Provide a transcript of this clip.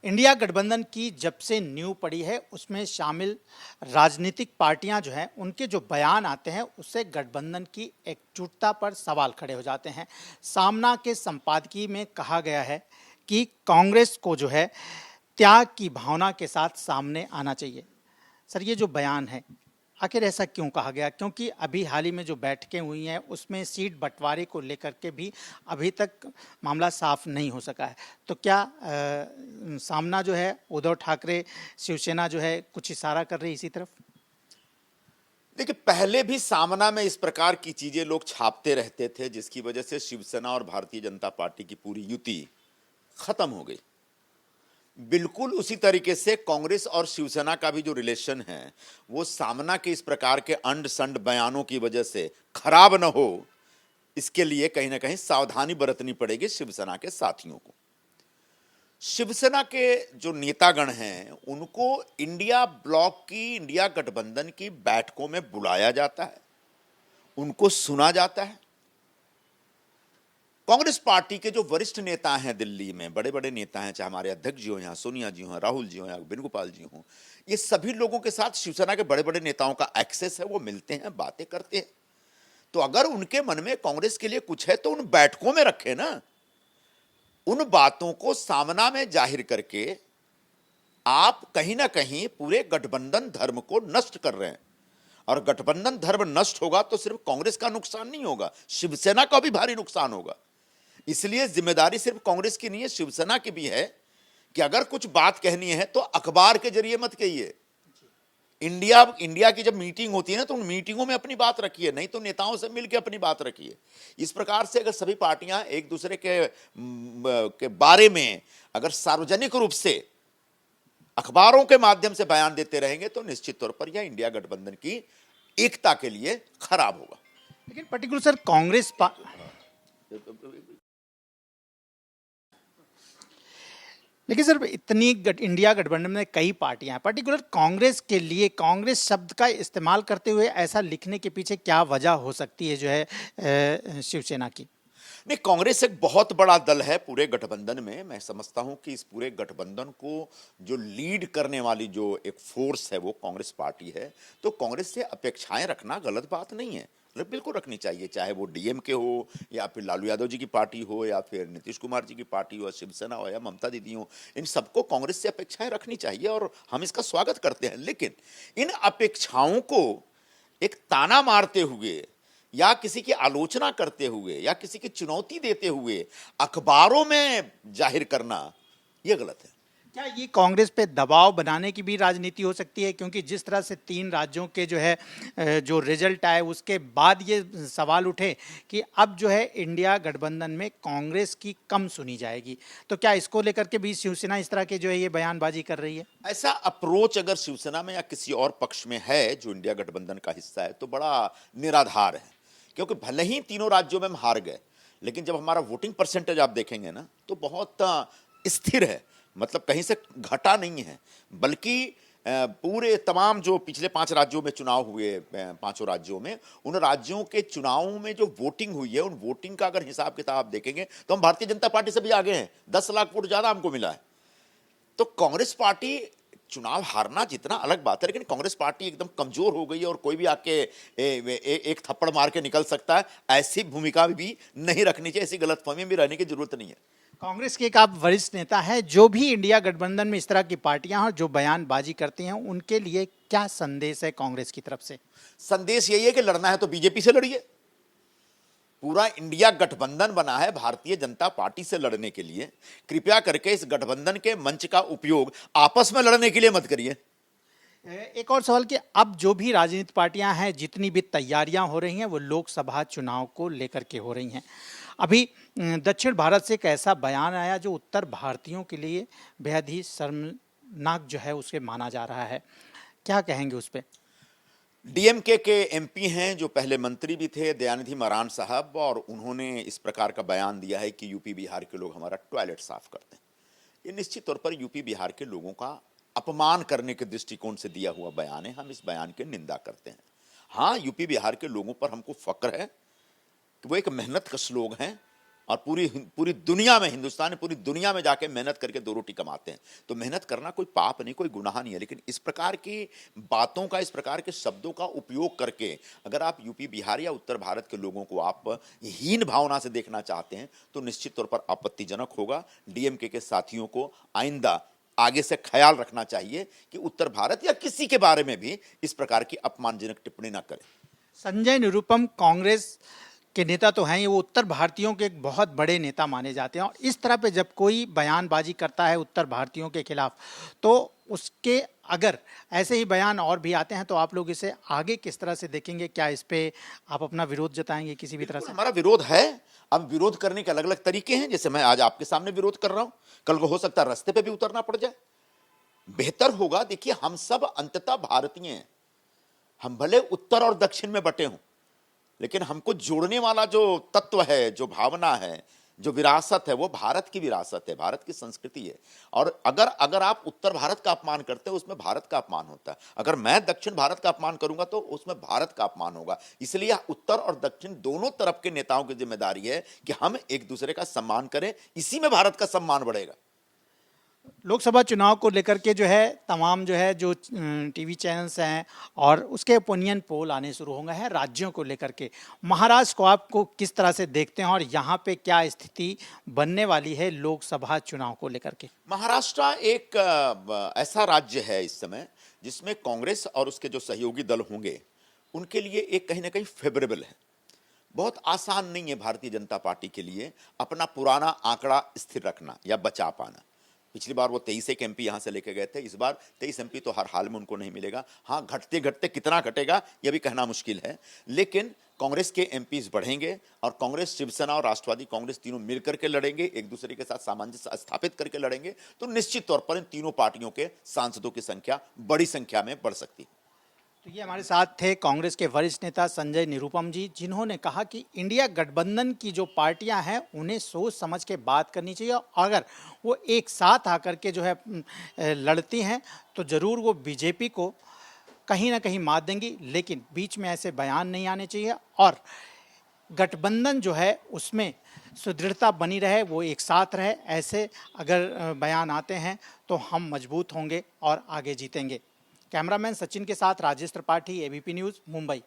India गठबंधन की जब से नींव पड़ी है उसमें शामिल राजनीतिक पार्टियां जो हैं उनके जो बयान आते हैं उससे गठबंधन की एकजुटता पर सवाल खड़े हो जाते हैं। सामना के संपादकीय में कहा गया है कि कांग्रेस को जो है त्याग की भावना के साथ सामने आना चाहिए। सर, ये जो बयान है आखिर ऐसा क्यों कहा गया? क्योंकि अभी हाल ही में जो बैठकें हुई हैं उसमें सीट बंटवारे को लेकर के भी अभी तक मामला साफ नहीं हो सका है। तो क्या सामना जो है उद्धव ठाकरे शिवसेना जो है कुछ इशारा कर रही है इसी तरफ? देखिए, पहले भी सामना में इस प्रकार की चीजें लोग छापते रहते थे, जिसकी वजह से शिवसेना और भारतीय जनता पार्टी की पूरी युति खत्म हो गई। बिल्कुल उसी तरीके से कांग्रेस और शिवसेना का भी जो रिलेशन है वो सामना के इस प्रकार के अंड संड बयानों की वजह से खराब न हो, इसके लिए कहीं ना कहीं सावधानी बरतनी पड़ेगी शिवसेना के साथियों को। शिवसेना के जो नेतागण हैं उनको इंडिया ब्लॉक की, इंडिया गठबंधन की बैठकों में बुलाया जाता है, उनको सुना जाता है। कांग्रेस पार्टी के जो वरिष्ठ नेता हैं दिल्ली में, बड़े बड़े नेता हैं, चाहे हमारे अध्यक्ष जी हो, यहाँ सोनिया जी हो, राहुल जी हो या वेणुगोपाल जी हो, ये सभी लोगों के साथ शिवसेना के बड़े बड़े नेताओं का एक्सेस है, वो मिलते हैं, बातें करते हैं। तो अगर उनके मन में कांग्रेस के लिए कुछ है तो उन बैठकों में रखे ना, उन बातों को सामना में जाहिर करके आप कहीं ना कहीं पूरे गठबंधन धर्म को नष्ट कर रहे हैं। और गठबंधन धर्म नष्ट होगा तो सिर्फ कांग्रेस का नुकसान नहीं होगा, शिवसेना का भी भारी नुकसान होगा। इसलिए जिम्मेदारी सिर्फ कांग्रेस की नहीं है, शिवसेना की भी है कि अगर कुछ बात कहनी है तो अखबार के जरिए मत कहिए। इंडिया की जब मीटिंग होती है ना तो उन मीटिंगों में अपनी बात रखिए, नहीं तो नेताओं से मिलकर अपनी बात रखिए। इस प्रकार से अगर सभी पार्टियां एक दूसरे के बारे में अगर सार्वजनिक रूप से अखबारों के माध्यम से बयान देते रहेंगे तो निश्चित तौर पर यह इंडिया गठबंधन की एकता के लिए खराब होगा। लेकिन पर्टिकुलर सर कांग्रेस लेकिन सर इंडिया गठबंधन में कई पार्टियां हैं, पर्टिकुलर कांग्रेस के लिए कांग्रेस शब्द का इस्तेमाल करते हुए ऐसा लिखने के पीछे क्या वजह हो सकती है जो है शिवसेना की? नहीं, कांग्रेस एक बहुत बड़ा दल है पूरे गठबंधन में। मैं समझता हूं कि इस पूरे गठबंधन को जो लीड करने वाली जो एक फोर्स है वो कांग्रेस पार्टी है। तो कांग्रेस से अपेक्षाएं रखना गलत बात नहीं है, बिल्कुल रखनी चाहिए, चाहे वो डीएमके हो या फिर लालू यादव जी की पार्टी हो या फिर नीतीश कुमार जी की पार्टी हो, शिवसेना हो या ममता दीदी हो। इन सबको कांग्रेस से अपेक्षाएं रखनी चाहिए और हम इसका स्वागत करते हैं। लेकिन इन अपेक्षाओं को एक ताना मारते हुए या किसी की आलोचना करते हुए या किसी की चुनौती देते हुए अखबारों में जाहिर करना यह गलत है। क्या ये कांग्रेस पे दबाव बनाने की भी राजनीति हो सकती है? क्योंकि जिस तरह से 3 राज्यों के जो है जो रिजल्ट आए उसके बाद ये सवाल उठे कि अब जो है इंडिया गठबंधन में कांग्रेस की कम सुनी जाएगी, तो क्या इसको लेकर के भी शिवसेना इस तरह के जो है ये बयानबाजी कर रही है? ऐसा अप्रोच अगर शिवसेना में या किसी और पक्ष में है जो इंडिया गठबंधन का हिस्सा है तो बड़ा निराधार है। क्योंकि भले ही तीनों राज्यों में हम हार गए, लेकिन जब हमारा वोटिंग परसेंटेज आप देखेंगे ना तो बहुत स्थिर है, मतलब कहीं से घटा नहीं है। बल्कि पूरे तमाम जो पिछले 5 राज्यों में चुनाव हुए, 5 राज्यों में, उन राज्यों के चुनावों में जो वोटिंग हुई है उन वोटिंग का अगर हिसाब किताब आप देखेंगे तो हम भारतीय जनता पार्टी से भी आगे हैं। 10 लाख वोट ज्यादा हमको मिला है। तो कांग्रेस पार्टी चुनाव हारना जितना अलग बात है, लेकिन कांग्रेस पार्टी एकदम कमजोर हो गई है और कोई भी आके एक थप्पड़ मार के निकल सकता है, ऐसी भूमिका भी नहीं रखनी चाहिए, ऐसी गलतफहमी भी रहने की जरूरत नहीं है। कांग्रेस के एक आप वरिष्ठ नेता हैं, जो भी इंडिया गठबंधन में इस तरह की पार्टियां हैं जो बयानबाजी करती हैं उनके लिए क्या संदेश है कांग्रेस की तरफ से? संदेश यही है कि लड़ना है तो बीजेपी से लड़िए। पूरा इंडिया गठबंधन बना है भारतीय जनता पार्टी से लड़ने के लिए। कृपया करके इस गठबंधन के मंच का उपयोग आपस में लड़ने के लिए मत करिए। एक और सवाल कि अब जो भी राजनीतिक पार्टियां हैं, जितनी भी तैयारियां हो रही हैं वो लोकसभा चुनाव को लेकर के हो रही हैं। अभी दक्षिण भारत से एक ऐसा बयान आया जो उत्तर भारतीयों के लिए बेहद ही शर्मनाक जो है उसे माना जा रहा है, क्या कहेंगे उस पर? डीएमके के एमपी हैं जो पहले मंत्री भी थे, दयानिधि मारान साहब, और उन्होंने इस प्रकार का बयान दिया है कि यूपी बिहार के लोग हमारा टॉयलेट साफ करते हैं। ये निश्चित तौर पर यूपी बिहार के लोगों का अपमान करने के दृष्टिकोण से दिया हुआ बयान है। हम इस बयान की निंदा करते हैं। हाँ, यूपी बिहार के लोगों पर हमको फक्र है कि वो एक मेहनत कश लोग हैं, और पूरी पूरी दुनिया में, हिंदुस्तान पूरी दुनिया में जाके मेहनत करके दो रोटी कमाते हैं। तो मेहनत करना कोई पाप नहीं, कोई गुनाह नहीं है, लेकिन इस प्रकार की बातों का, इस प्रकार के शब्दों का उपयोग करके अगर आप यूपी, बिहार या उत्तर भारत के लोगों को आप हीन भावना से देखना चाहते हैं तो निश्चित तौर पर आपत्तिजनक होगा। डीएमके के साथियों को आइंदा आगे से ख्याल रखना चाहिए कि उत्तर भारत या किसी के बारे में भी इस प्रकार की अपमानजनक टिप्पणी ना करें। संजय निरुपम कांग्रेस के नेता तो हैं ही, वो उत्तर भारतीयों के एक बहुत बड़े नेता माने जाते हैं, और इस तरह पे जब कोई बयानबाजी करता है उत्तर भारतीयों के खिलाफ तो उसके अगर ऐसे ही बयान और भी आते हैं तो आप लोग इसे आगे किस तरह से देखेंगे? क्या इस पे आप अपना विरोध जताएंगे किसी भी तरह से? हमारा विरोध है। अब विरोध करने के अलग अलग तरीके हैं। जैसे मैं आज आपके सामने विरोध कर रहा हूं, कल को हो सकता है रास्ते पे भी उतरना पड़ जाए। बेहतर होगा, देखिए हम सब अंततः भारतीय हैं, हम भले उत्तर और दक्षिण में बटे हों, लेकिन हमको जोड़ने वाला जो तत्व है, जो भावना है, जो विरासत है, वो भारत की विरासत है, भारत की संस्कृति है। और अगर आप उत्तर भारत का अपमान करते हो, उसमें भारत का अपमान होता है। अगर मैं दक्षिण भारत का अपमान करूंगा तो उसमें भारत का अपमान होगा। इसलिए उत्तर और दक्षिण दोनों तरफ के नेताओं की जिम्मेदारी है कि हम एक दूसरे का सम्मान करें, इसी में भारत का सम्मान बढ़ेगा। लोकसभा चुनाव को लेकर के जो है तमाम जो टीवी चैनल्स हैं और उसके ओपिनियन पोल आने शुरू हो गए हैं राज्यों को लेकर के। महाराष्ट्र को आपको किस तरह से देखते हैं और यहाँ पे क्या स्थिति बनने वाली है लोकसभा चुनाव को लेकर के? महाराष्ट्र एक ऐसा राज्य है इस समय जिसमें कांग्रेस और उसके जो सहयोगी दल होंगे उनके लिए एक कहीं ना कहीं फेवरेबल है। बहुत आसान नहीं है भारतीय जनता पार्टी के लिए अपना पुराना आंकड़ा स्थिर रखना या बचा पाना। पिछली बार वो 23 एक एमपी यहां से लेके गए थे, इस बार 23 एमपी तो हर हाल में उनको नहीं मिलेगा। हाँ, घटते घटते कितना घटेगा यह भी कहना मुश्किल है, लेकिन कांग्रेस के एमपीज बढ़ेंगे और कांग्रेस, शिवसेना और राष्ट्रवादी कांग्रेस तीनों मिलकर के लड़ेंगे, एक दूसरे के साथ सामंजस्य स्थापित करके लड़ेंगे। तो निश्चित तौर पर इन तीनों पार्टियों के सांसदों की संख्या बड़ी संख्या में बढ़ सकती है। तो ये हमारे साथ थे कांग्रेस के वरिष्ठ नेता संजय निरुपम जी, जिन्होंने कहा कि इंडिया गठबंधन की जो पार्टियां हैं उन्हें सोच समझ के बात करनी चाहिए, और अगर वो एक साथ आकर के जो है लड़ती हैं तो ज़रूर वो बीजेपी को कहीं ना कहीं मात देंगी, लेकिन बीच में ऐसे बयान नहीं आने चाहिए और गठबंधन जो है उसमें सुदृढ़ता बनी रहे, वो एक साथ रहे। ऐसे अगर बयान आते हैं तो हम मजबूत होंगे और आगे जीतेंगे। कैमरामैन सचिन के साथ राजेश त्रिपाठी, एबीपी न्यूज़, मुंबई।